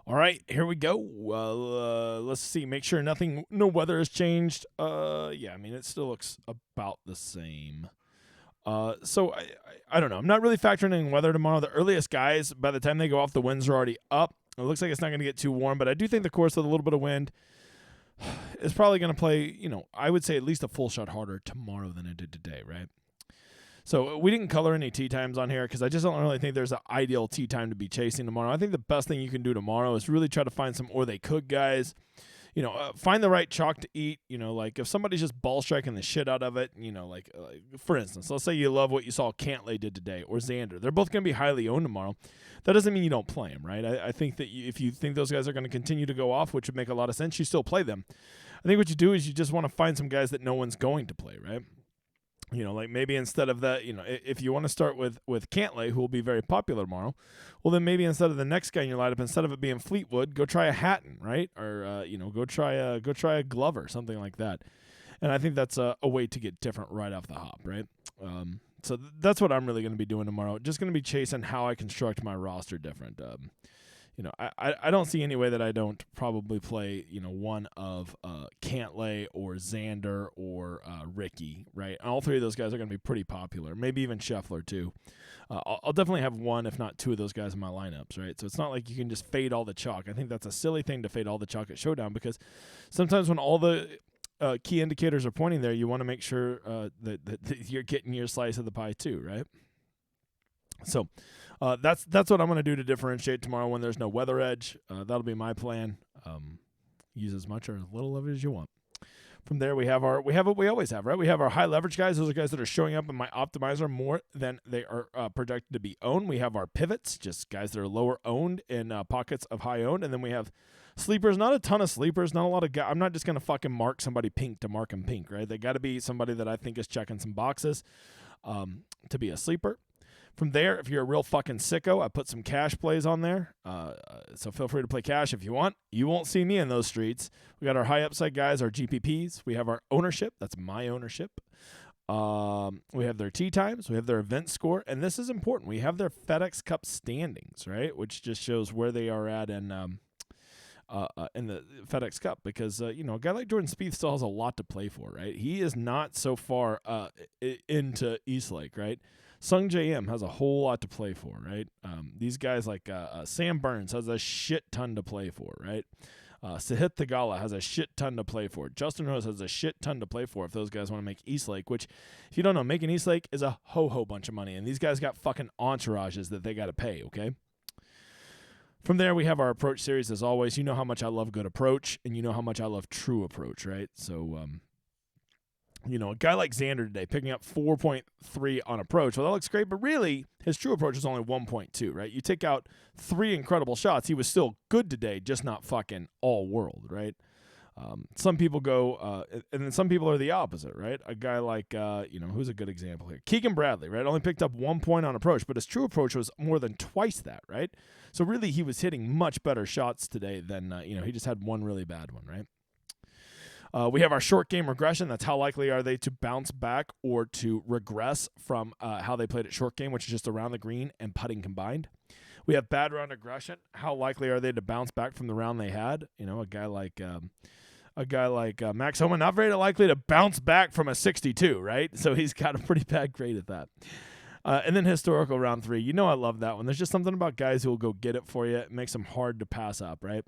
All right, here we go. Let's see. Make sure no weather has changed. Yeah, I mean, it still looks about the same. So I don't know. I'm not really factoring in weather tomorrow. The earliest guys, by the time they go off, the winds are already up. It looks like it's not going to get too warm, but I do think the course with a little bit of wind is probably going to play, I would say at least a full shot harder tomorrow than it did today, right? So we didn't color any tee times on here because I just don't really think there's an ideal tee time to be chasing tomorrow. I think the best thing you can do tomorrow is really try to find some or they could guys. Find the right chalk to eat. Like if somebody's just ball striking the shit out of it, like for instance, let's say you love what you saw Cantlay did today or Xander. They're both going to be highly owned tomorrow. That doesn't mean you don't play them, right? I think that if you think those guys are going to continue to go off, which would make a lot of sense, you still play them. I think what you do is you just want to find some guys that no one's going to play, right? Like maybe instead of that, if you want to start with Cantlay, who will be very popular tomorrow, well, then maybe instead of the next guy in your lineup, instead of it being Fleetwood, go try a Hatton, right? Or, go try a Glover, something like that. And I think that's a way to get different right off the hop, right? So that's what I'm really going to be doing tomorrow. Just going to be chasing how I construct my roster different. I don't see any way that I don't probably play, one of Cantlay or Xander or Ricky, right? All three of those guys are going to be pretty popular, maybe even Scheffler too. I'll definitely have one, if not two of those guys in my lineups, right? So it's not like you can just fade all the chalk. I think that's a silly thing to fade all the chalk at Showdown because sometimes when all the key indicators are pointing there, you want to make sure that you're getting your slice of the pie too, right? So that's what I'm going to do to differentiate tomorrow when there's no weather edge. That'll be my plan. Use as much or as little of it as you want. From there, we have what we always have, right? We have our high leverage guys. Those are guys that are showing up in my optimizer more than they are projected to be owned. We have our pivots, just guys that are lower owned in pockets of high owned. And then we have sleepers, not a ton of sleepers, not a lot of guys. I'm not just going to fucking mark somebody pink to mark them pink, right? They got to be somebody that I think is checking some boxes to be a sleeper. From there, if you're a real fucking sicko, I put some cash plays on there. So feel free to play cash if you want. You won't see me in those streets. We got our high upside guys, our GPPs. We have our ownership. That's my ownership. We have their tee times. We have their event score. And this is important. We have their FedEx Cup standings, right? Which just shows where they are at in the FedEx Cup because, a guy like Jordan Spieth still has a lot to play for, right? He is not so far into Eastlake, right? Sung J.M. has a whole lot to play for, right? These guys like Sam Burns has a shit ton to play for, right? Sahith Theegala has a shit ton to play for. Justin Rose has a shit ton to play for if those guys want to make Eastlake, which, if you don't know, making Eastlake is a ho-ho bunch of money, and these guys got fucking entourages that they got to pay, okay? From there, we have our approach series, as always. You know how much I love good approach, and you know how much I love true approach, right? So, a guy like Xander today, picking up 4.3 on approach. Well, that looks great, but really, his true approach is only 1.2, right? You take out 3 incredible shots, he was still good today, just not fucking all world, right? Some people go, and then some people are the opposite, right? A guy like, who's a good example here? Keegan Bradley, right? Only picked up 1 point on approach, but his true approach was more than twice that, right? So really, he was hitting much better shots today than, he just had one really bad one, right? We have our short game regression. That's how likely are they to bounce back or to regress from how they played at short game, which is just around the green and putting combined. We have bad round regression. How likely are they to bounce back from the round they had? A guy like Max Homa, not very likely to bounce back from a 62, right? So he's got a pretty bad grade at that. And then historical round 3. I love that one. There's just something about guys who will go get it for you. It makes them hard to pass up, right?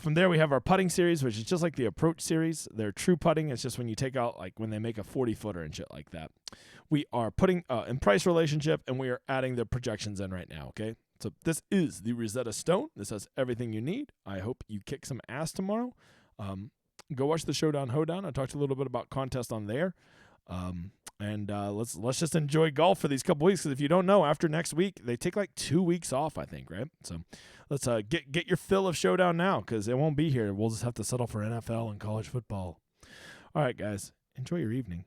From there, we have our putting series, which is just like the approach series. Their true putting is just when you take out, like when they make a 40-footer and shit like that. We are putting in price relationship, and we are adding the projections in right now, okay? So this is the Rosetta Stone. This has everything you need. I hope you kick some ass tomorrow. Go watch the Showdown Hoedown. I talked a little bit about contest on there. And let's just enjoy golf for these couple weeks, because if you don't know, after next week, they take like 2 weeks off, I think, right? So let's get your fill of Showdown now, because it won't be here. We'll just have to settle for NFL and college football. All right, guys, enjoy your evening.